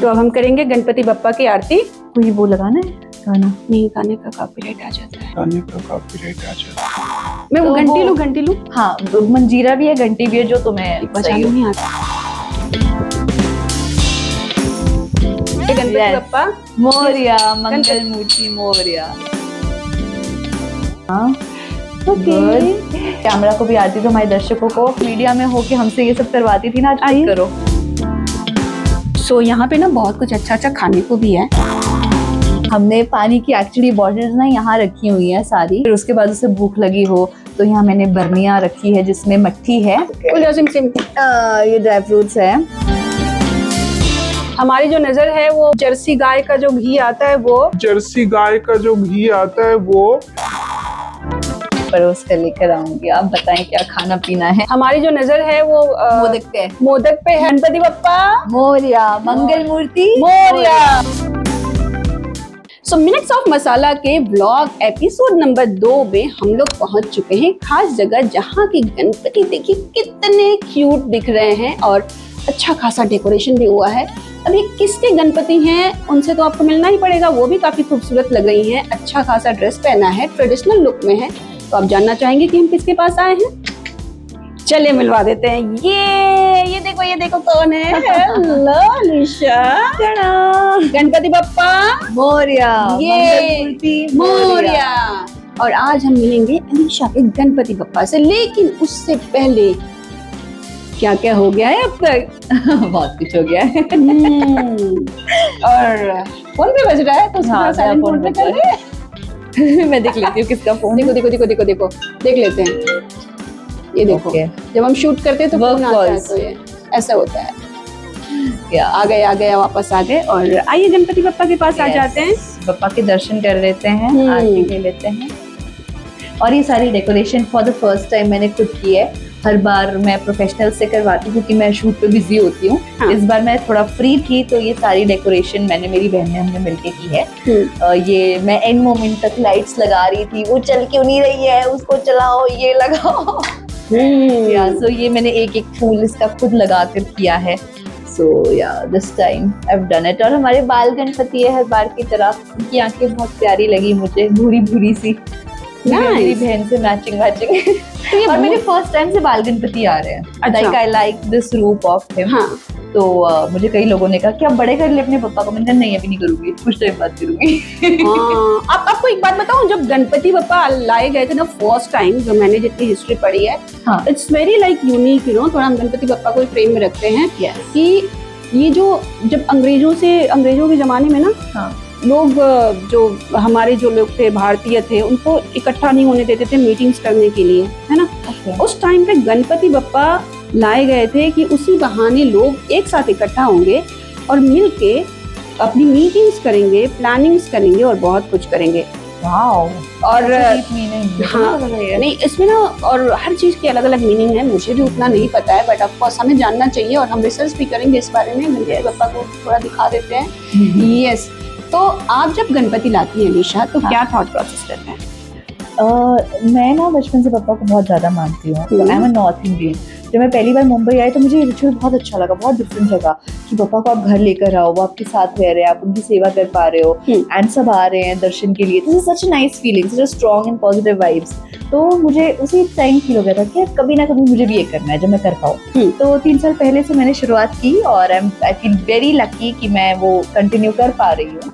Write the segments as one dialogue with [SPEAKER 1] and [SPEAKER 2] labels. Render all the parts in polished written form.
[SPEAKER 1] तो अब हम करेंगे गणपति बप्पा की आरती।
[SPEAKER 2] कोई वो लगाना है गाना?
[SPEAKER 1] नहीं, गाने का कॉपीराइट आ जाता है।
[SPEAKER 3] गाने का कॉपीराइट आ जाता है।
[SPEAKER 1] मैं वो घंटी लूं।
[SPEAKER 2] हाँ, मंजीरा भी है, घंटी भी है, जो तुम्हें
[SPEAKER 1] बजाना नहीं आता। गणपति बप्पा
[SPEAKER 2] मोरिया, मंगल मूर्ति मोरिया। ओके, कैमरा को भी आती तो हमारे दर्शकों को मीडिया में होके हमसे ये सब करवाती थी ना, आज
[SPEAKER 1] आइए।
[SPEAKER 2] करो।
[SPEAKER 1] सो यहाँ पे ना बहुत कुछ अच्छा अच्छा खाने को भी है।
[SPEAKER 2] हमने पानी की एक्चुअली बॉटल्स ना यहाँ रखी हुई है सारी, फिर उसके बाद उसे भूख लगी हो तो यहाँ मैंने बर्नियाँ रखी है जिसमें मट्ठी है, ये ड्राई फ्रूट्स है।
[SPEAKER 1] हमारी जो नजर है वो जर्सी गाय का जो घी आता है वो,
[SPEAKER 3] जर्सी गाय का जो घी आता है वो
[SPEAKER 2] परोस कर लेकर आऊंगी। आप बताएं क्या खाना पीना है?
[SPEAKER 1] हमारी जो नजर है वो मोदक पे है। गणपति बप्पा
[SPEAKER 2] मोरिया, मंगल मूर्ति
[SPEAKER 1] मोरिया। सो मिनट्स ऑफ मसाला के ब्लॉग एपिसोड नंबर 2 में हम लोग पहुंच चुके हैं खास जगह, जहां की गणपति देखिए कितने क्यूट दिख रहे हैं और अच्छा खासा डेकोरेशन भी हुआ है। अब ये किसके गणपति हैं उनसे तो आपको मिलना ही पड़ेगा। वो भी काफी खूबसूरत लग रही हैं, अच्छा खासा ड्रेस पहना है, ट्रेडिशनल लुक में है। तो आप जानना चाहेंगे कि हम किसके पास आए हैं? चलिए मिलवा देते हैं। ये देखो कौन है। हेलो अलीशा। गणपति बप्पा
[SPEAKER 2] मोरिया,
[SPEAKER 1] ये मोरिया। और आज हम मिलेंगे अलीशा के गणपति बप्पा से, लेकिन उससे पहले क्या क्या हो गया है अब तक?
[SPEAKER 2] बहुत कुछ हो गया है।
[SPEAKER 1] और फोन पे बज रहा है तो
[SPEAKER 2] हाँ,
[SPEAKER 1] साइलेंट मोड पे कर दे।
[SPEAKER 2] मैं देख लेती हूँ किसका फोन।
[SPEAKER 1] देखो देख लेते हैं। ये देखो जब हम शूट करते हैं तो फोन आता है, तो ये ऐसा होता है। आ गए वापस आ गए। और आइए गणपति बप्पा के पास आ जाते हैं।
[SPEAKER 2] बप्पा के दर्शन कर लेते हैं, आरती ले लेते हैं। और ये सारी decoration for the first time मैंने खुद की है। हर बार मैं प्रोफेशनल से करवाती हूँ क्योंकि मैं शूट पे बिजी होती हूँ।
[SPEAKER 1] हाँ।
[SPEAKER 2] इस बार मैं थोड़ा फ्री थी तो ये सारी डेकोरेशन मैंने, मेरी बहन ने, हमने मिलके की है। ये मैं एंड मोमेंट तक लाइट्स लगा रही थी, वो चल क्यों नहीं रही है, उसको चलाओ, ये लगाओ। सो ये मैंने एक एक फूल इसका खुद लगा कर किया है। सो या this time I have done it. और हमारे बाल गणपति है हर बार की तरह। उनकी आंखें बहुत प्यारी लगी मुझे, भूरी भूरी सी, मेरी बहन से मैचिंग। और मेरे फर्स्ट टाइम से बाल गणपति आ रहे हैं। लाइक आई लाइक दिस रूप ऑफ हिम। तो मुझे कई लोगों ने कहा कि आप बड़े कर ले अपने पापा को। मैंने कहा नहीं, अभी नहीं करूंगी, कुछ टाइम बाद करूंगी।
[SPEAKER 1] आपको एक बात बताऊं, जब गणपति बप्पा लाए गए थे ना फर्स्ट टाइम, जो मैंने जितनी हिस्ट्री पढ़ी है, it's very like unique, you know. थोड़ा हम गणपति बप्पा को फ्रेम में रखते हैं कि ये जो जब अंग्रेजों के जमाने में ना लोग, जो हमारे जो लोग थे, भारतीय थे, उनको इकट्ठा नहीं होने देते थे मीटिंग्स करने के लिए, है ना। उस टाइम पे गणपति बप्पा लाए गए थे कि उसी बहाने लोग एक साथ इकट्ठा होंगे और मिलके अपनी मीटिंग्स करेंगे, प्लानिंग्स करेंगे और बहुत कुछ करेंगे। और हाँ, नहीं इसमें ना, और हर चीज की अलग अलग मीनिंग है। मुझे भी उतना नहीं पता है, बट ऑफ कोर्स हमें जानना चाहिए और हम रिसर्च भी करेंगे इस बारे में। गणपति बप्पा को थोड़ा दिखा देते हैं। यस। तो आप जब गणपति लाती हैं अलीशा, तो क्या थॉट प्रोसेस रहता है?
[SPEAKER 2] मैं ना बचपन से पापा को बहुत ज्यादा मानती हूँ। आई एम अ नॉर्थ इंडियन। जब मैं पहली बार मुंबई आई तो मुझे ये रिचुअल बहुत अच्छा लगा, बहुत डिफरेंट लगा कि पापा को आप घर लेकर आओ, वो आपके साथ रह रहे हैं, आप उनकी सेवा कर पा रहे हो, एंड सब आ रहे हैं दर्शन के लिए। This is such a nice feeling, such a strong and positive vibes. तो मुझे उसी टाइम फील हो गया था कि कभी ना कभी मुझे भी ये करना है जब मैं कर पाऊँ। तो 3 साल पहले से मैंने शुरुआत की और आई फील वेरी लकी कि मैं वो कंटिन्यू कर पा रही हूँ।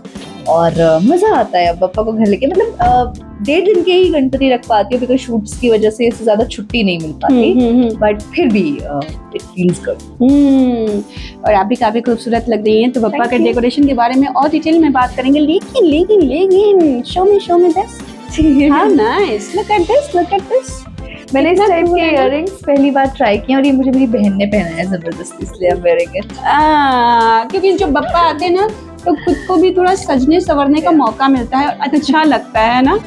[SPEAKER 2] और मजा आता है अब पापा को घर लेके। मतलब 1.5 दिन के ही गणपति रख पाती हूँ बिकॉज शूट्स की वजह से इससे ज्यादा छुट्टी नहीं मिल पाती, बट फिर भी इट फील्स गुड।
[SPEAKER 1] और आप भी काफी खूबसूरत लग रही हैं। तो पापा के डेकोरेशन के बारे में और डिटेल में बात करेंगे, लेकिन शो में this. How nice, look at this.
[SPEAKER 2] मैंने इस टाइप के इयररिंग्स पहली बार ट्राई किए और ये मुझे मेरी बहन ने पहना है जबरदस्ती, इसलिए आई एम वेयरिंग इट।
[SPEAKER 1] क्योंकि जो बप्पा आते हैं ना तो खुद को भी थोड़ा सजने संवरने का मौका मिलता है और अच्छा लगता है ना।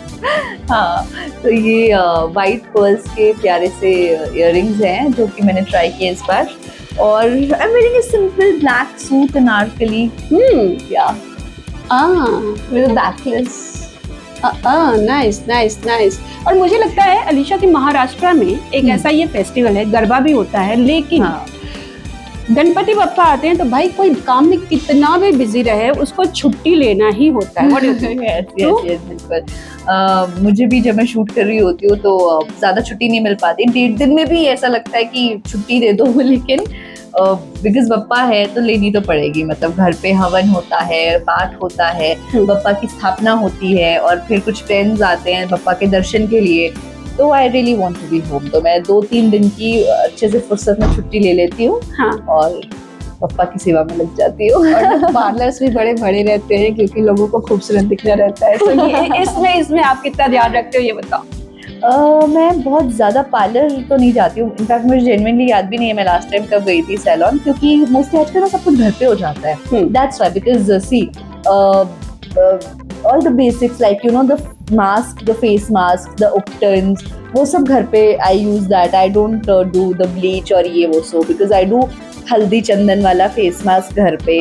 [SPEAKER 2] हाँ, तो ये वाइट पर्ल्स के प्यारे से इयररिंग्स हैं जो कि मैंने ट्राई किए इस बार। और I am wearing a simple black suit Anarkali, या विद अ बैकलेस।
[SPEAKER 1] नाइस। और मुझे लगता है अलीशा की महाराष्ट्र में एक ऐसा ये फेस्टिवल है, गरबा भी होता है, लेकिन गणपति बप्पा आते हैं तो भाई कोई काम में कितना भी बिजी रहे उसको छुट्टी लेना ही होता है। What do you think?
[SPEAKER 2] yes, बिल्कुल। मुझे भी जब मैं शूट कर रही होती हूँ तो ज्यादा छुट्टी नहीं मिल पाती, 1.5 दिन में भी ऐसा लगता है कि छुट्टी दे दो, लेकिन बिकॉज बप्पा है तो लेनी तो पड़ेगी। मतलब घर पे हवन होता है, पाठ होता है, बप्पा की स्थापना होती है और फिर कुछ फ्रेंड्स आते हैं बप्पा के दर्शन के लिए, तो I really want to be home. तो मैं 2-3 दिन की अच्छे से फुर्सत में छुट्टी ले लेती हूँ। हाँ। और पप्पा की सेवा में लग जाती हूँ।
[SPEAKER 1] और पार्लर्स भी बड़े बड़े रहते हैं क्योंकि लोगों को खूबसूरत दिखना रहता है। तो ये इसमें आप कितना ध्यान रखते हो ये बताओ।
[SPEAKER 2] मैं बहुत ज्यादा पार्लर तो नहीं जाती हूँ। इनफैक्ट मुझे जेन्युइनली याद भी नहीं है मैं लास्ट टाइम कब गई थी सैलून, क्योंकि मोस्टली आजकल ना सब कुछ घर पे हो जाता है। That's why, because see all the basics like you know the mask, the face mask, the उपटर्न्स, वो सब घर पे I use that. I don't do the bleach और ये वो, सो बिकॉज आई डू हल्दी चंदन वाला फेस मास्क घर पे,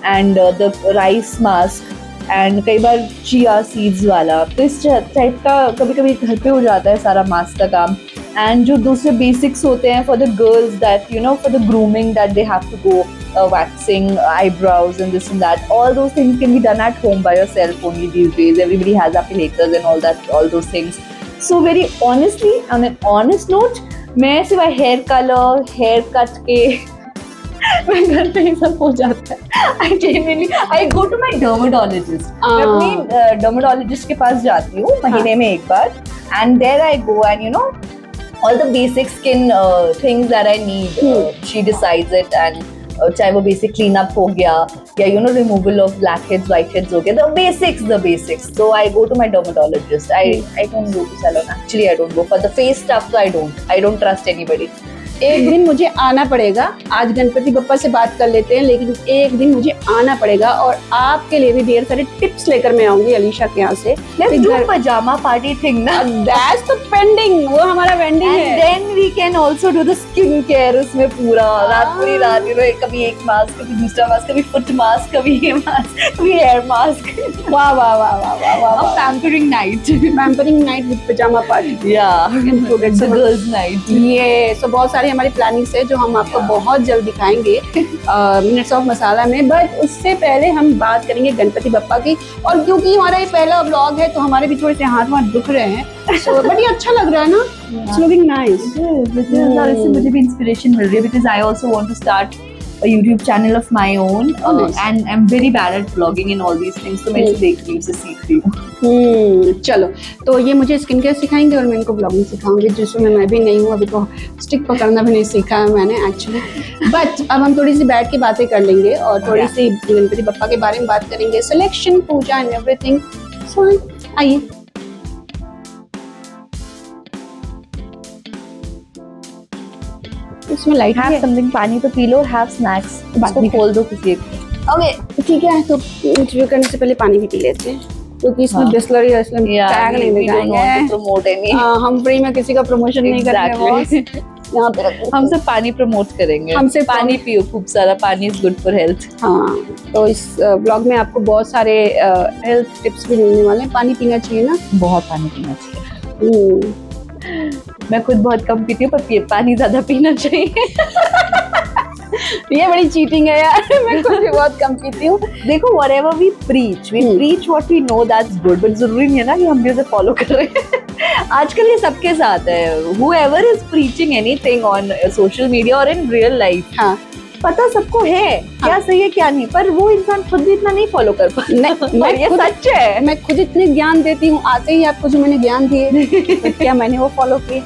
[SPEAKER 2] and the rice mask, and कई बार चिया सीड्स वाला। तो इस टाइप का कभी कभी घर पे हो जाता है सारा मास्क का काम। एंड जो दूसरे बेसिक्स होते हैं for the girls, that you know for the grooming that they have to go waxing eyebrows and this and that, all those things can be done at home by yourself only these days. Everybody has appliators and all that, all those things. So very honestly, on an honest note, मैं सिवाय hair colour, hair cut के मैं घर पे ही सब हो जाता है। I go to my dermatologist. मैं अपनी dermatologist के पास जाती हूँ महीने में एक बार, and there I go and you know all the basic skin things that I need. She decides it, and चाहे वो बेसिक क्लीन अप हो गया या you know removal of blackheads, whiteheads हो गया, the basics. So I go to my dermatologist. I don't go to salon, actually I don't go for the face stuff. तो I don't trust anybody.
[SPEAKER 1] एक दिन मुझे आना पड़ेगा। आज गणपति बप्पा से बात कर लेते हैं, लेकिन एक दिन मुझे आना पड़ेगा और आपके लिए भी ढेर सारे टिप्स लेकर मैं आऊंगी अलीशा के यहाँ से।
[SPEAKER 2] Let's do pyjama party thing ना,
[SPEAKER 1] दैट्स द पेंडिंग, वो हमारा पेंडिंग है।
[SPEAKER 2] And then we can also do the skin care उसमें पूरा पूरी रात यू नो, कभी एक मास्क, कभी दूसरा मास्क, कभी फुट मास्क, कभी ये मास्क, कभी हेयर मास्क।
[SPEAKER 1] वाह वाह वाह वाह वाह वाह,
[SPEAKER 2] pampering night
[SPEAKER 1] with pyjama party,
[SPEAKER 2] या इंक्लूडेड द गर्ल्स नाइट।
[SPEAKER 1] ये सो बहुत सारी हमारी प्लानिंग्स है जो हम आपको बहुत जल्द दिखाएंगे मिनट्स ऑफ मसाला में। बट उससे पहले हम बात करेंगे गणपति बप्पा की, और क्योंकि हमारा ये पहला व्लॉग है तो हमारे भी थोड़े से हाथ दुख रहे हैं। सो बट ये अच्छा लग रहा है ना, इट्स लुकिंग नाइस।
[SPEAKER 2] इससे मुझे भी इंस्पिरेशन मिल रही है, because I also want to start a YouTube channel of my own, and I'm very bad at vlogging and all these things, तो मैं इसे देख रही हूँ, इसे सीख रही हूँ।
[SPEAKER 1] चलो, तो ये मुझे स्किन केयर सिखाएंगे और मैं इनको ब्लॉगिंग सिखाऊंगी, जिसमें मैं भी नहीं हूँ। अभी तो स्टिक पकड़ना भी नहीं सीखा है मैंने एक्चुअली। बट अब हम थोड़ी सी बैठ के बातें कर लेंगे और थोड़ी सी गणपति बप्पा के बारे में बात करेंगे, सिलेक्शन, पूजा एंड एवरीथिंग। सो आइए। इसमें लाइट
[SPEAKER 2] हैव समथिंग, पानी तो पी लो, हैव स्नैक्स, इसको खोल दो किसी एक।
[SPEAKER 1] ओके ठीक है, तो इंटरव्यू करने से पहले पानी भी पी लेते हैं क्योंकि इसमें बिस्लरी है, इसलिए टैग नहीं लगाएंगे,
[SPEAKER 2] प्रमोट है नहीं।
[SPEAKER 1] हम फ्री में किसी का प्रमोशन नहीं करेंगे। यहाँ पे
[SPEAKER 2] हम सब पानी प्रमोट करेंगे, हमसे पानी पियो खूब सारा, पानी इज गुड फॉर हेल्थ।
[SPEAKER 1] हाँ, तो इस ब्लॉग में आपको बहुत सारे हेल्थ टिप्स भी मिलने वाले हैं। पानी पीना चाहिए ना,
[SPEAKER 2] बहुत पानी पीना चाहिए। मैं खुद बहुत कम पीती हूँ, पर पानी ज्यादा पीना चाहिए।
[SPEAKER 1] ये बड़ी चीटिंग है यार, मैं खुद भी बहुत कम पीती हूँ।
[SPEAKER 2] देखो, whatever we preach what we know, that's good, but जरूरी नहीं है ना कि हम भी उसे फॉलो कर रहे हैं। आजकल ये सबके साथ है, whoever is preaching anything on social media or in real life,
[SPEAKER 1] हाँ,
[SPEAKER 2] पता सबको है क्या सही है क्या नहीं, पर वो इंसान खुद भी इतना नहीं फॉलो कर पाता। ये सच है।
[SPEAKER 1] मैं खुद इतने ज्ञान देती हूँ, आते ही आपको जो मैंने ज्ञान दिए, तो क्या मैंने वो फॉलो किए?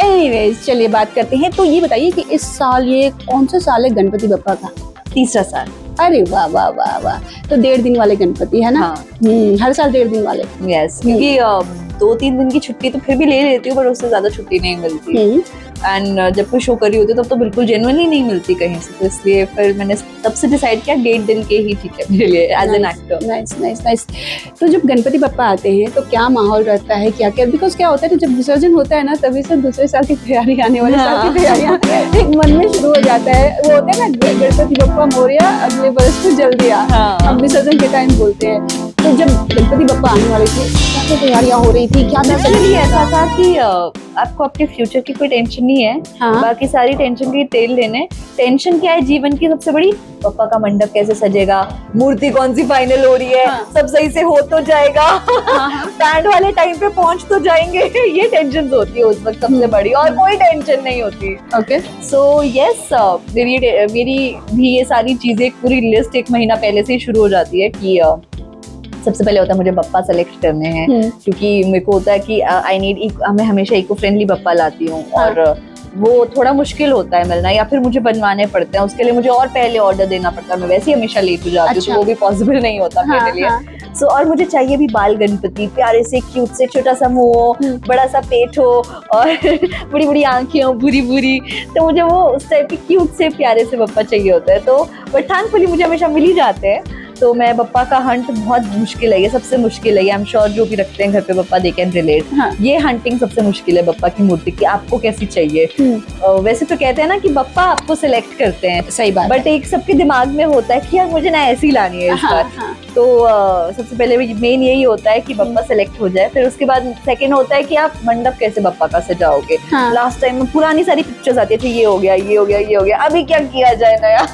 [SPEAKER 1] एनीवेज, चलिए बात करते हैं। तो ये बताइए कि इस साल ये कौन सा साल है गणपति बप्पा का?
[SPEAKER 2] तीसरा साल।
[SPEAKER 1] अरे वाह वाह वाह वाह, तो 1.5 दिन वाले गणपति है ना?
[SPEAKER 2] हाँ।
[SPEAKER 1] हर साल 1.5 दिन वाले।
[SPEAKER 2] यस, क्योंकि 2-3 दिन की छुट्टी तो फिर भी ले लेती हूँ, पर उससे ज्यादा छुट्टी नहीं मिलती। एंड जब कोई शो कर रही होती है तब तो बिल्कुल जेन्युइनली नहीं मिलती कहीं से, तो इसलिए फिर मैंने तब से डिसाइड किया 1.5 दिन के ही ठीक है मेरे लिए as an actor.
[SPEAKER 1] Nice nice nice. तो जब गणपति बप्पा आते हैं तो क्या माहौल रहता है, क्या क्या, बिकॉज क्या होता है जब विसर्जन होता है ना, तभी से दूसरे साल की तैयारी, आने वाले साल की तैयारियां एक मन में शुरू हो जाता है। वो होता है ना, गणपति बप्पा मोरया, अगले वर्ष को जल्दी आ, हम विसर्जन के टाइम बोलते हैं। तो जब गणपति बप्पा आने वाले थे कैसे तैयारियां हो रही थी, क्या
[SPEAKER 2] नेचुरली ऐसा था कि आपको आपके फ्यूचर की कोई टेंशन नहीं है,
[SPEAKER 1] हाँ।
[SPEAKER 2] बाकी सारी टेंशन की तेल लेने। टेंशन क्या है जीवन की सबसे बड़ी? पापा का मंडप कैसे सजेगा, मूर्ति कौन सी फाइनल हो रही है,
[SPEAKER 1] हाँ।
[SPEAKER 2] सब सही से हो तो जाएगा, बैंड वाले टाइम पे पहुंच तो जाएंगे। ये टेंशन होती है उस वक्त सबसे बड़ी, और कोई टेंशन नहीं होती।
[SPEAKER 1] ओके।
[SPEAKER 2] सो यस, मेरी भी ये सारी चीजें पूरी लिस्ट एक महीना पहले से ही शुरू हो जाती है कि सबसे पहले होता है मुझे बप्पा सेलेक्ट करने हैं, क्योंकि मेरे को होता है कि मैं हमेशा इको फ्रेंडली बप्पा लाती हूँ, और वो थोड़ा मुश्किल होता है मिलना, या फिर मुझे बनवाने पड़ते हैं, उसके लिए मुझे और पहले ऑर्डर देना पड़ता है। मैं वैसे ही हमेशा लेट हो जाती हूँ, तो वो भी पॉसिबल नहीं होता मेरे लिए। सो और मुझे चाहिए भी बाल गणपति, प्यारे से क्यूट से, छोटा सा मुंह हो, बड़ा सा पेट हो, और बड़ी बड़ी आंखें हो, बुरी बुरी, तो मुझे वो उस टाइप के क्यूट से प्यारे से बप्पा चाहिए होता है। तो बट थैंकफुली मुझे हमेशा मिल ही जाते हैं। तो मैं बप्पा का हंट बहुत मुश्किल है, ये सबसे मुश्किल है। आई एम श्योर जो भी रखते हैं घर पे बप्पा दे कैन रिलेट। ये हंटिंग सबसे मुश्किल है बप्पा की मूर्ति की, आपको कैसी चाहिए। वैसे तो कहते हैं ना कि बप्पा आपको सिलेक्ट करते हैं,
[SPEAKER 1] सही बात,
[SPEAKER 2] बट एक सबके दिमाग में होता है कि यार मुझे ना ऐसी लानी है इस बार। तो सबसे पहले मेन यही होता है कि बप्पा सेलेक्ट हो जाए, फिर उसके बाद सेकंड होता है कि आप मंडप कैसे बप्पा का सजाओगे। लास्ट टाइम में पुरानी सारी पिक्चर्स आती थी, ये हो गया, ये हो गया, ये हो गया, अभी क्या किया जाए नया।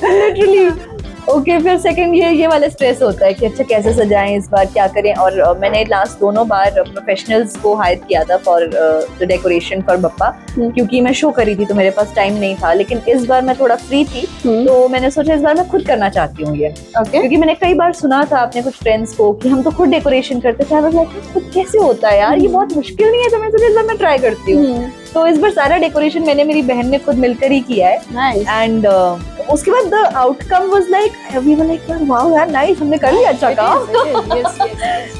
[SPEAKER 2] Literally okay. फिर सेकंड ये वाला स्ट्रेस होता है कि अच्छा कैसे सजाएं इस बार, क्या करें। और मैंने लास्ट दोनों बार प्रोफेशनल्स को हायर किया था for the decoration for Bappa, क्योंकि मैं शो करी थी तो मेरे पास टाइम नहीं था। लेकिन इस बार मैं थोड़ा फ्री थी, तो मैंने सोचा इस बार मैं खुद करना चाहती हूँ ये। क्योंकि मैंने कई बार सुना था अपने कुछ फ्रेंड्स को कि हम तो खुद डेकोरेशन करते थे, खुद कैसे होता है यार, ये बहुत मुश्किल नहीं है। तो मैं सोचा इस बार मैं ट्राई करती हूँ। तो इस बार सारा डेकोरेशन मैंने मेरी बहन ने खुद मिलकर ही किया है। एंड उसके बाद the outcome was like we were like wow यार नाइस, हमने कर लिया अच्छा काम।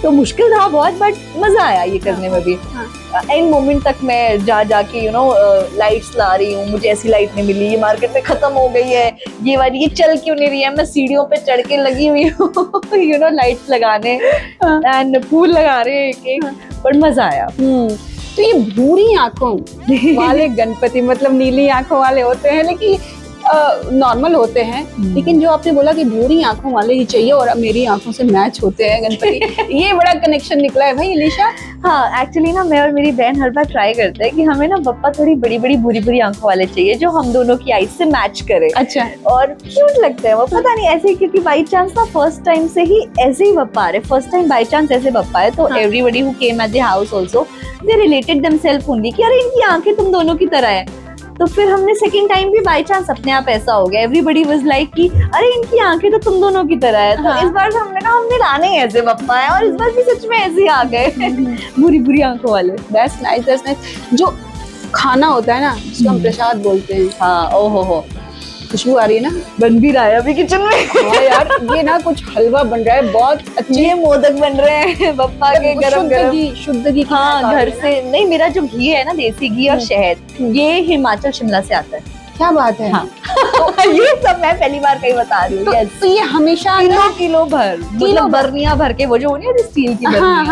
[SPEAKER 2] तो मुश्किल था बहुत, बट मजा आया ये करने में भी। एंड मोमेंट तक मैं जाके यू नो लाइट्स ला रही हूँ, मुझे ऐसी लाइट नहीं मिली, ये मार्केट में खत्म हो गई है, ये वाली ये चल क्यों नहीं रही है, मैं सीढ़ियों पे चढ़ के लगी हुई हूँ यू नो लाइट्स लगाने, एंड फूल लगा रहे हैं एक एक, बट मजा आया।
[SPEAKER 1] तो ये भूरी आंखों वाले गणपति, मतलब नीली आंखों वाले होते हैं, लेकिन नॉर्मल होते हैं, लेकिन जो आपने बोला कि भूरी आंखों वाले ही चाहिए और अब मेरी आंखों से मैच होते हैं गणपति, ये बड़ा कनेक्शन निकला है भाई अलीशा।
[SPEAKER 2] हाँ एक्चुअली ना मैं और मेरी बहन हर बार ट्राई करते हैं कि हमें ना बप्पा थोड़ी बड़ी बड़ी बुरी बुरी आंखों वाले चाहिए जो हम दोनों की आईज से मैच करे।
[SPEAKER 1] अच्छा।
[SPEAKER 2] और क्यूट लगते हैं वो, पता नहीं ऐसे, क्योंकि बाई चांस ना फर्स्ट टाइम से ही ऐसे ही बप्पा आ रहे, फर्स्ट टाइम बाई चांस ऐसे बप्पा है, तो everybody who came at the house also they related themselves only कि अरे इनकी आंखें तुम दोनों की तरह है। तो फिर हमने सेकंड टाइम भी बाय चांस अपने आप ऐसा हो गया, एवरीबॉडी वाज लाइक कि अरे इनकी आंखें तो तुम दोनों की तरह है। तो इस बार हमने लाने ऐसे बप्पा है, और इस बार भी सच में ऐसे ही आ गए बुरी बुरी आंखों वाले।
[SPEAKER 1] That's nice, that's nice. जो खाना होता है ना जिसको हम प्रसाद बोलते हैं,
[SPEAKER 2] हाँ ओहो हो,
[SPEAKER 1] खुशबू आ रही है ना,
[SPEAKER 2] बन भी रहा है अभी किचन में।
[SPEAKER 1] हाँ यार, ये ना कुछ हलवा बन रहा है, बहुत
[SPEAKER 2] अच्छे मोदक बन रहे हैं बप्पा के गरम गरम,
[SPEAKER 1] शुद्ध घी।
[SPEAKER 2] हाँ घर से नहीं, मेरा जो घी है ना देसी घी और शहद, ये हिमाचल शिमला से आता है।
[SPEAKER 1] क्या बात है।
[SPEAKER 2] हाँ। तो ये सब मैं पहली बार कहीं बता रही हूँ।
[SPEAKER 1] तो ये हमेशा
[SPEAKER 2] किलो भर, मतलब बर्नियां भर के, वो जो नहीं स्टील की
[SPEAKER 1] बर्नियां।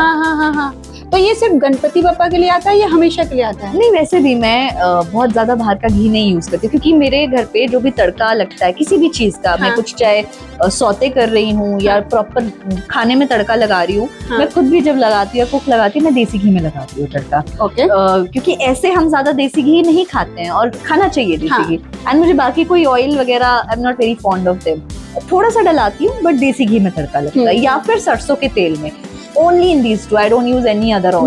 [SPEAKER 1] हाँ। तो ये सिर्फ गणपति बप्पा के लिए आता है या हमेशा के लिए आता है?
[SPEAKER 2] नहीं, वैसे भी मैं बहुत ज्यादा बाहर का घी नहीं यूज करती, क्योंकि मेरे घर पे जो भी तड़का लगता है किसी भी चीज का, मैं कुछ चाहे सौते कर रही हूँ या प्रॉपर खाने में तड़का लगा रही हूँ, मैं खुद भी जब लगाती हूँ कुक लगाती हूँ, मैं देसी घी में लगाती हूँ तड़का। क्योंकि ऐसे हम ज्यादा देसी घी नहीं खाते हैं और खाना चाहिए देसी घी। एंड मुझे बाकी कोई ऑयल वगैरह आई am not very fond of them, थोड़ा सा डलाती हूँ बट देसी घी में तड़का लगता है, या फिर सरसों के तेल में। Only in these two. I don't use any other oil.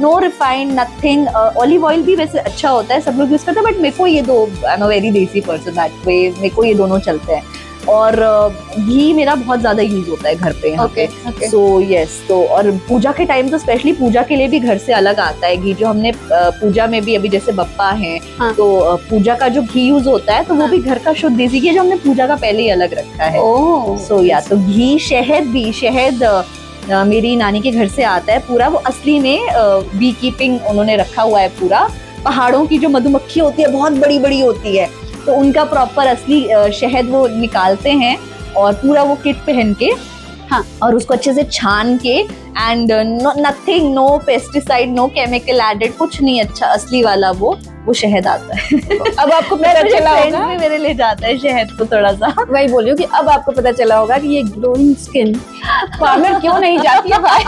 [SPEAKER 2] No refined, nothing. Olive oil भी वैसे अच्छा होता है, सब लोग यूज करते हैं, बट मेरे को ये दो, I'm a very desi person that way, मेरे को ये दोनों चलते हैं। और घी मेरा बहुत ज्यादा यूज होता है घर पे यहाँ पे। So yes, तो और पूजा के टाइम तो स्पेशली पूजा के लिए भी घर से अलग आता है घी, जो हमने पूजा में भी अभी जैसे बप्पा है तो पूजा का जो घी यूज होता है तो वो भी घर का शुद्ध देसी घी जो हमने पूजा का पहले ही अलग रखा है। So या तो घी, शहद मेरी नानी के घर से आता है पूरा, वो असली में बी कीपिंग उन्होंने रखा हुआ है पूरा। पहाड़ों की जो मधुमक्खी होती है बहुत बड़ी बड़ी होती है, तो उनका प्रॉपर असली शहद वो निकालते हैं और पूरा वो किट पहन के, हाँ, और उसको अच्छे से छान के, and nothing, no pesticide, no chemical added, कुछ नहीं, अच्छा असली वाला वो वो शहद आता है।
[SPEAKER 1] अब आपको पता
[SPEAKER 2] मेरे
[SPEAKER 1] चला
[SPEAKER 2] friends
[SPEAKER 1] होगा,
[SPEAKER 2] भी मेरे ले जाता है शहद को थोड़ा सा।
[SPEAKER 1] वही बोल रही हूँ कि अब आपको पता चला होगा कि ये ग्लोइंग स्किन पार्लर क्यों नहीं जाती है भाई।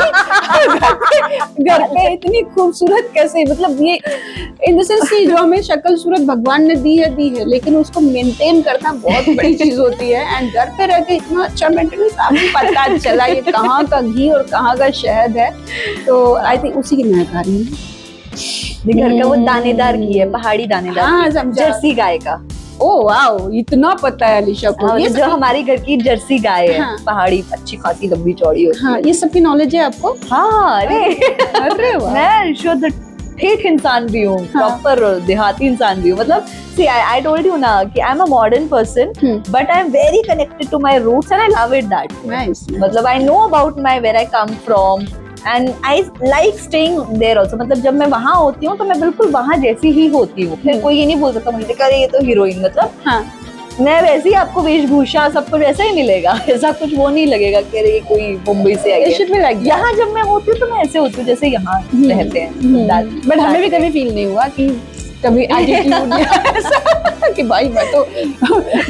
[SPEAKER 1] घर पे इतनी खूबसूरत कैसे, मतलब ये इन द सेंस कि जो हमें शक्ल सूरत भगवान ने दी है, लेकिन उसको मेंटेन करना बहुत बड़ी चीज होती है। एंड घर पे रह के इतना अच्छा मेंटेनेंस, आपको पता चला ये कहाँ का घी और कहाँ का शहद है, तो आई थिंक उसी की महक आ रही है।
[SPEAKER 2] घर का वो दानेदार घी है, पहाड़ी दानेदार
[SPEAKER 1] हाँ,
[SPEAKER 2] घी,
[SPEAKER 1] समझा।
[SPEAKER 2] जर्सी गाय का।
[SPEAKER 1] ओ वाओ, इतना पता है अलीशा को।
[SPEAKER 2] हाँ,
[SPEAKER 1] ये
[SPEAKER 2] जो हमारी घर की जर्सी गाय है,
[SPEAKER 1] हाँ।
[SPEAKER 2] पहाड़ी, अच्छी खासी लंबी चौड़ी होती
[SPEAKER 1] हाँ,
[SPEAKER 2] है।
[SPEAKER 1] ये सबकी नॉलेज है आपको?
[SPEAKER 2] हाँ, अरे
[SPEAKER 1] अरे वाह।
[SPEAKER 2] मैं शुद्ध ठीक इंसान भी हूँ,
[SPEAKER 1] हाँ।
[SPEAKER 2] प्रॉपर देहाती इंसान भी हूँ। मतलब see I told you ना कि I am a modern person but I am very connected to my roots and I love it that.
[SPEAKER 1] Nice.
[SPEAKER 2] मतलब I know about my where I come from and I like staying there also. मतलब जब मैं वहां होती हूँ तो मैं बिल्कुल वहां जैसी ही होती हूँ। फिर कोई ये नहीं बोल सकता मुझे कि ये तो हीरोइन, मतलब
[SPEAKER 1] हाँ,
[SPEAKER 2] मैं वैसे ही, आपको वेशभूषा सब कुछ वैसा ही मिलेगा। ऐसा कुछ वो नहीं लगेगा कि अरे ये कोई मुंबई से आई
[SPEAKER 1] it
[SPEAKER 2] है।
[SPEAKER 1] should be like that.
[SPEAKER 2] यहाँ जब मैं होती हूँ तो मैं ऐसे होती हूँ जैसे यहाँ रहते हैं।
[SPEAKER 1] बट हमें भी कभी फील नहीं हुआ कि कभी एटीट्यूड ऐसा कि भाई मैं तो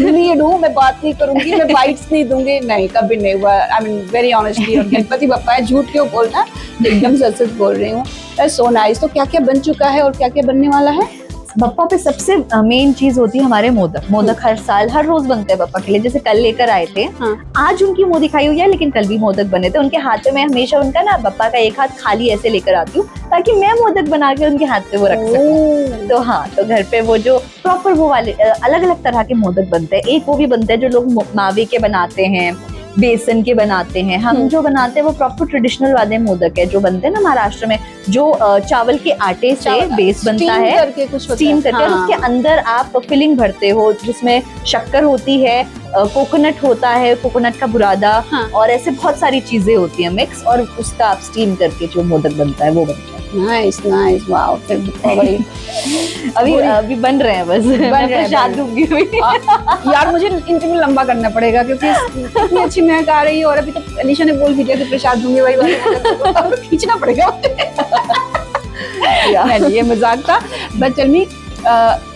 [SPEAKER 1] लीड हूँ, मैं बात नहीं करूंगी, मैं बाइट्स नहीं दूंगी, नहीं कभी नहीं हुआ। आई मीन वेरी ऑनेस्टली, और गणपति बप्पा है, झूठ क्यों बोलना, एकदम सच बोल रही हूँ। So nice. तो क्या क्या बन चुका है और क्या क्या बनने वाला है?
[SPEAKER 2] बप्पा पे सबसे मेन चीज होती है हमारे मोदक। मोदक हर साल हर रोज बनते हैं बप्पा के लिए। जैसे कल लेकर आए थे,
[SPEAKER 1] हाँ।
[SPEAKER 2] आज उनकी मुंह दिखाई हुई है, लेकिन कल भी मोदक बने थे उनके हाथ में। मैं हमेशा उनका ना बप्पा का एक हाथ खाली ऐसे लेकर आती हूँ ताकि मैं मोदक बना के उनके हाथ पे वो रख सकूं। तो हाँ, तो घर पे वो जो प्रॉपर वो वाले अलग अलग तरह के मोदक बनते हैं। एक वो भी बनते हैं जो लोग मावे के बनाते हैं, बेसन के बनाते हैं। हम जो बनाते हैं वो प्रॉपर ट्रेडिशनल वाले मोदक है जो बनते हैं ना महाराष्ट्र में, जो चावल के आटे से बेस बनता है, स्टीम करके और उसके अंदर आप फिलिंग भरते हो जिसमें शक्कर होती है, कोकोनट होता है, कोकोनट का बुरादा, और ऐसे बहुत सारी चीजें होती हैं मिक्स, और उसका आप स्टीम करके जो मोदक बनता है वो बनता है।
[SPEAKER 1] Nice nice, wow. फिर बड़ी
[SPEAKER 2] अभी बन रहे हैं, बस मैं प्रसाद दूंगी अभी।
[SPEAKER 1] यार मुझे इंटरव्यू लंबा करना पड़ेगा क्योंकि इतनी अच्छी महक आ रही है, और अभी तो अलीशा ने बोल भी दिया कि प्रसाद दूंगी, वही खींचना पड़ेगा। ये मजाक था। बट टेल मी,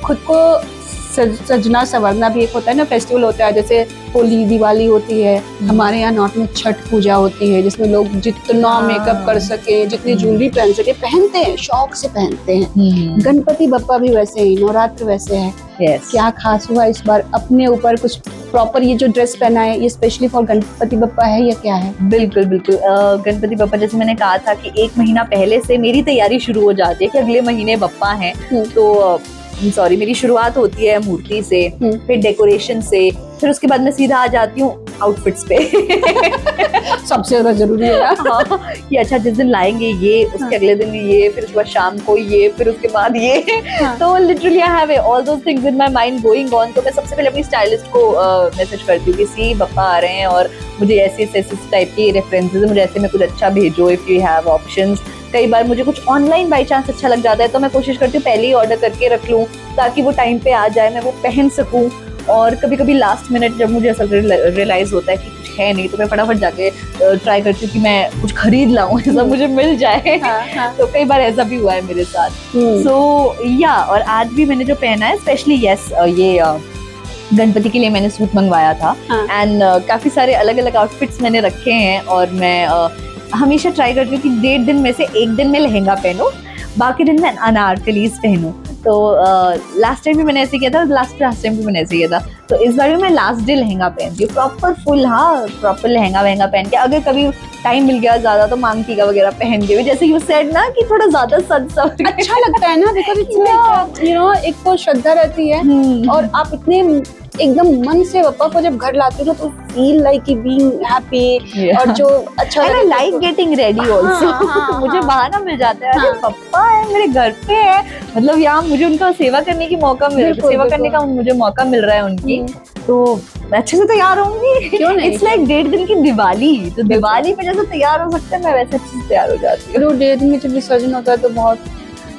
[SPEAKER 1] खुद को सजना संवरना भी एक होता है ना, फेस्टिवल होता है, जैसे होली दिवाली होती है, हमारे यहाँ नॉर्थ में छठ पूजा होती है जिसमें लोग जितना मेकअप कर सके, जितनी ज्वेलरी पहन सके पहनते हैं, शौक से पहनते हैं। गणपति बप्पा भी वैसे ही, नवरात्र वैसे है। क्या खास हुआ इस बार अपने ऊपर? कुछ प्रॉपर ये जो ड्रेस पहना है ये स्पेशली फॉर गणपति बप्पा है या क्या है?
[SPEAKER 2] बिल्कुल बिल्कुल, गणपति बप्पा जैसे मैंने कहा था कि 1 महीना पहले से मेरी तैयारी शुरू हो जाती है कि अगले महीने बप्पा है। तो सॉरी, मेरी शुरुआत होती है मूर्ति से, फिर डेकोरेशन से, फिर उसके बाद मैं सीधा आ जाती हूँ आउटफिट्स पे।
[SPEAKER 1] सबसे ज्यादा जरूरी है।
[SPEAKER 2] हाँ, कि अच्छा जिस दिन लाएंगे ये, उसके अगले दिन ये, फिर उसके बाद शाम को ये, फिर उसके बाद ये। तो literally I have all those things in my mind going on. तो मैं सबसे पहले अपनी स्टाइलिस्ट को मैसेज करती हूँ कि सी बप्पा आ रहे हैं और मुझे ऐसे टाइप की रेफरेंसेस, मुझे ऐसे में कुछ अच्छा भेजो इफ यू हैव ऑप्शंस। कई बार मुझे कुछ ऑनलाइन बाई चांस अच्छा लग जाता है तो मैं कोशिश करती हूँ पहले ही ऑर्डर करके रख लूँ ताकि वो टाइम पे आ जाए, मैं वो पहन सकूँ। और कभी कभी लास्ट मिनट जब मुझे असल रियलाइज होता है कि कुछ है नहीं, तो मैं फटाफट जाके ट्राई करती हूँ कि मैं कुछ खरीद लाऊं, ऐसा मुझे मिल जाए। तो कई बार ऐसा भी हुआ है मेरे साथ। सो या, और आज भी मैंने जो पहना है स्पेशली ये गणपति के लिए मैंने सूट मंगवाया था। एंड काफी सारे अलग अलग आउटफिट्स मैंने रखे हैं, और मैं हमेशा ट्राई करती हूँ कि 1.5 दिन में से 1 दिन में लहंगा पहनूं, बाकी दिन मैं अनारकलीज पहनूं। तो लास्ट टाइम भी मैंने ऐसे किया था, लास्ट टाइम भी मैंने ऐसे किया था। तो इस बार भी मैं लास्ट डे लहंगा पहनती हूँ, प्रॉपर फुल, हाँ प्रॉपर लहंगा पहन के। अगर कभी टाइम मिल गया ज्यादा तो मांग टीका वगैरह पहन के भी, जैसे यू सेड ना कि थोड़ा ज्यादा सज
[SPEAKER 1] अच्छा लगता है ना, बिकॉज़ इट्स यू नो, एक तो श्रद्धा रहती है और आप इतने एकदम मन से बप्पा को जब घर लाते हो तो फील लाइक बीइंग हैप्पी। और जो अच्छा
[SPEAKER 2] लगता है, लाइक गेटिंग रेडी आल्सो। मुझे बहाना मिल जाता है, अरे पप्पा है मेरे घर पे है, मतलब यहाँ मुझे उनका सेवा करने की मौका मिल रहा है, सेवा करने का मुझे मौका मिल रहा है उनकी, तो मैं अच्छे से तैयार होंगी।
[SPEAKER 1] क्यों नहीं?
[SPEAKER 2] इट्स लाइक 1.5 दिन की दिवाली, तो दिवाली पे जैसे तैयार हो सकते हैं मैं वैसे अच्छे से तैयार हो जाती हूँ।
[SPEAKER 1] 1.5 दिन में जब विसर्जन होता है तो बहुत,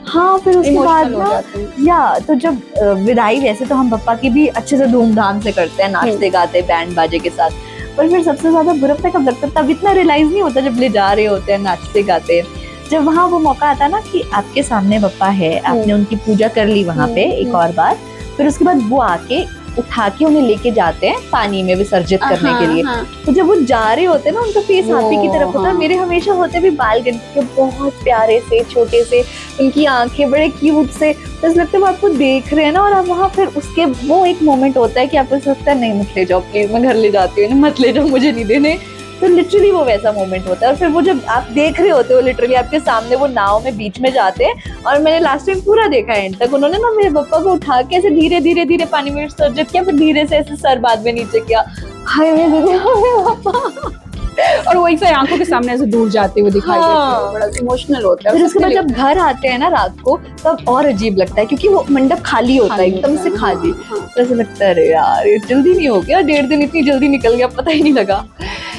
[SPEAKER 2] हाँ, फिर उसके बाद ना या तो जब विदाई, वैसे तो हम बप्पा की भी अच्छे से धूमधाम से करते हैं, नाचते गाते बैंड बाजे के साथ, पर फिर सबसे ज्यादा बुरा पता कब लगता है, तब इतना रियलाइज नहीं होता जब ले जा रहे होते हैं नाचते गाते। जब वहाँ वो मौका आता है ना कि आपके सामने बप्पा है, आपने उनकी पूजा कर ली वहाँ पे एक और बार, फिर उसके बाद वो आके उठा के उन्हें लेके जाते हैं पानी में विसर्जित करने के लिए। तो जब वो जा रहे होते हैं ना, उनका फेस हाथी की तरफ होता है। मेरे हमेशा होते भी बाल गणपति के बहुत प्यारे से, छोटे से, उनकी आंखें बड़े क्यूट से, तो ऐसा लगता है वो आपको देख रहे हैं ना। और आप वहाँ फिर उसके वो एक मोमेंट होता है कि आपको ऐसा लगता है नहीं मत ले जाओ प्लीज, मैं घर ले जाती हूँ, मत ले जाओ, मुझे नहीं देने। तो लिटरली वो वैसा मोमेंट होता है। और फिर वो जब आप देख रहे होते हो लिटरली आपके सामने वो नाव में बीच में जाते हैं, और मैंने लास्ट टाइम पूरा देखा है एंड तक, उन्होंने ना मेरे पापा को उठा के ऐसे धीरे धीरे धीरे पानी में विसर्जित किया, फिर धीरे से ऐसे सर बाद में नीचे किया, हाय मेरे दीदी, हाय पापा।
[SPEAKER 1] और वही से आंखों के सामने ऐसे दूर जाते हुए दिखाई देते हैं, बड़ा इमोशनल होता है।
[SPEAKER 2] फिर उसके बाद जब घर आते हैं ना रात को, तब और अजीब लगता है क्योंकि वो मंडप खाली होता है, एकदम से खाली। तो ऐसा लगता है अरे यार ये जल्दी नहीं हो गया, 1.5 दिन इतनी जल्दी निकल गया, पता ही नहीं लगा।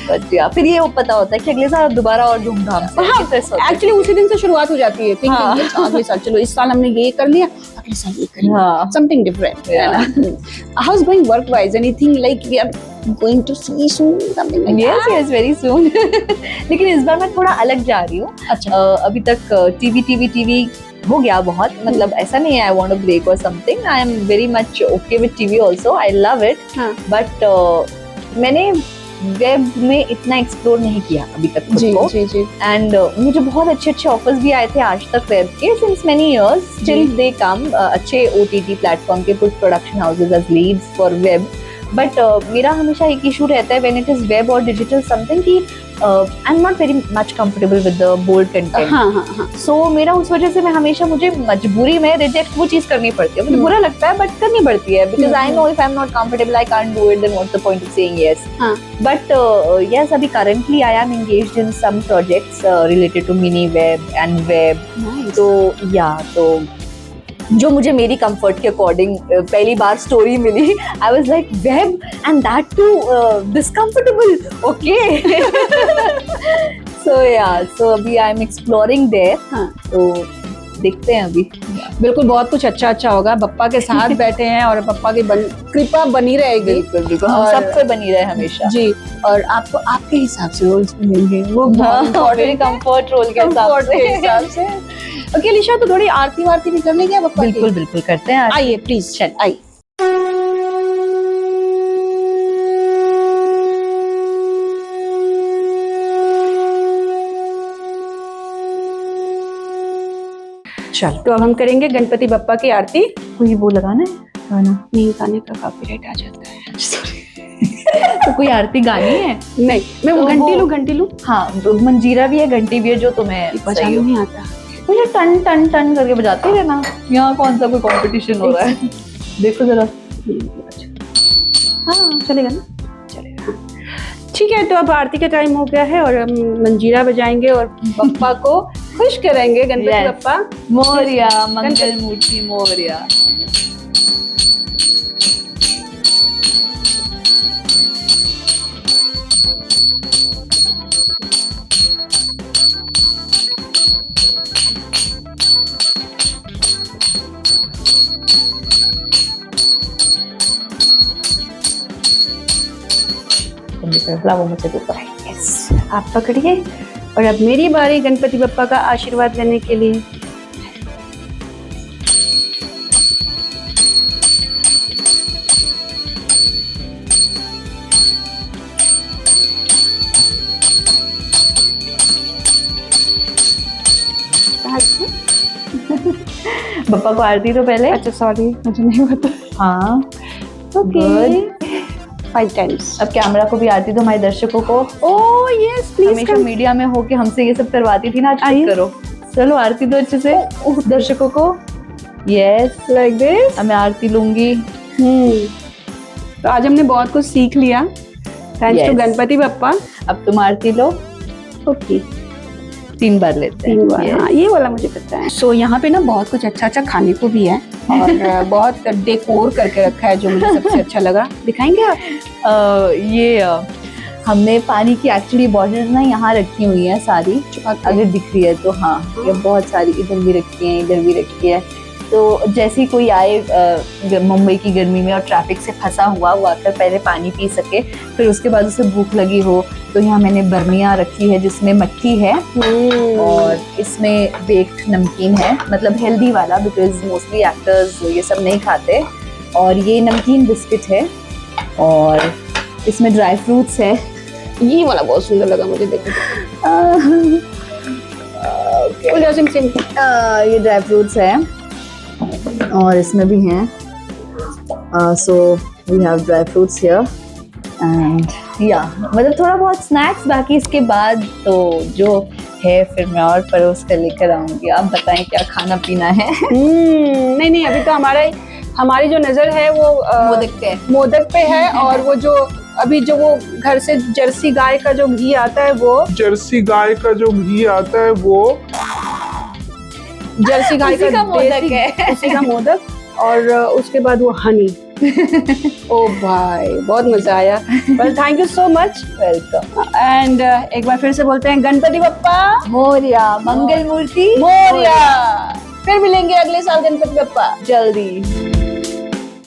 [SPEAKER 2] बट यार फिर ये वो पता होता है कि अगले साल दोबारा और धूमधाम से।
[SPEAKER 1] एक्चुअली उसी दिन से शुरुआत हो जाती है, अगले साल चलो इस साल हमने ये कर लिया, अगले साल ये कर लिया, something different. How is going work wise, anything like we are going to see soon, something like
[SPEAKER 2] yes, that? Yes, very soon. लेकिन इस बार मैं थोड़ा अलग जा रही हूँ। अच्छा। अभी तक टीवी हो गया बहुत, मतलब ऐसा नहीं है I want a break or something. I am very much okay with TV also. I love it. But मैंने वेब में इतना एक्सप्लोर नहीं किया अभी तक खुद को। जी। एंड मुझे बहुत अच्छे ऑफर्स भी आए थे आज तक वेब के, since many years still they come, अच्छे OTT प्लेटफॉर्म के कुछ production houses as leads for web. But मेरा हमेशा एक इशू रहता है व्हेन इट इज वेब और डिजिटल समथिंग कि I am not very much comfortable with the bold content. So मेरा उस वजह से मुझे मजबूरी में रिजेक्ट वो चीज करनी पड़ती है। मुझे बुरा लगता है बट करनी पड़ती है, because I know if I am not comfortable I can't do it, then what's the point of saying yes. But yes, अभी currently I am engaged in some projects related to mini web and web. तो जो मुझे मेरी comfort के according पहली बार story मिली, I was like web and that too discomfortable, okay. So अभी आई एम एक्सप्लोरिंग देयर, तो देखते हैं अभी।
[SPEAKER 1] बिल्कुल बहुत कुछ अच्छा होगा, बप्पा के साथ बैठे हैं और बप्पा की कृपा बनी रहेगी।
[SPEAKER 2] बिल्कुल हम सबसे बनी रहे हमेशा जी।
[SPEAKER 1] और आपको आपके हिसाब से रोल्स मिलेंगे, वो
[SPEAKER 2] कंफर्ट रोल के हिसाब से।
[SPEAKER 1] ओके अलीशा, तो थोड़ी आरती वारती भी कर लेंगे बप्पा की?
[SPEAKER 2] बिल्कुल करते हैं।
[SPEAKER 1] आइए प्लीज, चल आइए। चल, तो अब हम करेंगे गणपति बप्पा की आरती।
[SPEAKER 2] कोई वो लगाना है गाना?
[SPEAKER 1] नहीं, गाने का कॉपीराइट आ जाता है।
[SPEAKER 2] तो कोई आरती गानी है?
[SPEAKER 1] नहीं, मैं वो घंटी लूं।
[SPEAKER 2] हाँ, मंजीरा भी है, घंटी भी है, जो तुम्हें
[SPEAKER 1] बजाना नहीं आता।
[SPEAKER 2] मुझे टन टन टन करके बजाते रहना। यहाँ कौन सा कोई कंपटीशन हो रहा है? देखो जरा।
[SPEAKER 1] हाँ चलेगा ना, चलेगा। ठीक है, तो अब आरती का टाइम हो गया है और हम मंजीरा बजाएंगे और बप्पा को खुश करेंगे। गणपति बप्पा
[SPEAKER 2] मोरिया, मंगल मूर्ति मोरिया। वो मुझे देता है।
[SPEAKER 1] यस, आप पकड़िए और अब मेरी बारी गणपति बप्पा का आशीर्वाद लेने के लिए।
[SPEAKER 2] बप्पा को आरती तो पहले।
[SPEAKER 1] अच्छा सॉरी, मुझे नहीं पता।
[SPEAKER 2] हाँ
[SPEAKER 1] ओके, 5 टाइम्स।
[SPEAKER 2] अब कैमरा को भी आरती दो हमारे दर्शकों को।
[SPEAKER 1] Oh yes please.
[SPEAKER 2] हमेशा मीडिया में होके हमसे ये सब करवाती थी ना, आज करो। चलो आरती दो अच्छे से दर्शकों को। Yes,
[SPEAKER 1] like this.
[SPEAKER 2] अब मैं आरती लूंगी।
[SPEAKER 1] तो आज हमने बहुत कुछ सीख लिया, थैंक्स टू गणपति बप्पा।
[SPEAKER 2] अब तुम आरती लो।
[SPEAKER 1] ओके,
[SPEAKER 2] 3 बार लेते हैं।
[SPEAKER 1] 3 बार, हाँ ये वाला मुझे पता है। सो यहाँ पे ना बहुत कुछ अच्छा खाने को भी है और बहुत डेकोर करके रखा है, जो मुझे सबसे अच्छा लगा। दिखाएंगे आप?
[SPEAKER 2] ये हमने पानी की एक्चुअली बॉटल्स ना यहाँ रखी हुई है सारी, अगर दिख रही है तो। हाँ, ये बहुत सारी इधर भी रखी है, इधर भी रखी है। तो जैसे ही कोई आए मुंबई की गर्मी में और ट्रैफिक से फंसा हुआ, वो आकर पहले पानी पी सके, फिर उसके बाद उसे भूख लगी हो, तो यहाँ मैंने बर्निया रखी है जिसमें मट्ठी है और इसमें बेक्ड नमकीन है, मतलब हेल्दी वाला, बिकॉज मोस्टली एक्टर्स ये सब नहीं खाते। और ये नमकीन बिस्किट है और इसमें ड्राई फ्रूट्स है।
[SPEAKER 1] ये वाला बहुत सुंदर लगा मुझे, देखो
[SPEAKER 2] ये ड्राई फ्रूट्स है और इसमें भी हैं। So we have dry fruits here and या मतलब थोड़ा बहुत स्नैक्स। बाकी इसके बाद तो जो है फिर मैं और परोस कर लेकर आऊंगी। आप बताएं क्या खाना पीना है?
[SPEAKER 1] नहीं नहीं, अभी तो हमारी जो नजर है वो मोदक पे है। और वो जो अभी जो वो घर से जर्सी गाय का जो घी आता है, वो
[SPEAKER 3] जर्सी गाय का जो घी आता है वो
[SPEAKER 1] जर्सी गाय
[SPEAKER 2] उसी का मोदक है।
[SPEAKER 1] उसी का मोदक। और उसके बाद वो हनी। ओ भाई बहुत मजा आया। Well thank you so much.
[SPEAKER 2] Welcome.
[SPEAKER 1] And एक बार फिर से बोलते हैं गणपति बप्पा
[SPEAKER 2] मोरया, मंगल मूर्ति
[SPEAKER 1] मोरया। फिर मिलेंगे अगले साल गणपति बप्पा
[SPEAKER 2] जल्दी।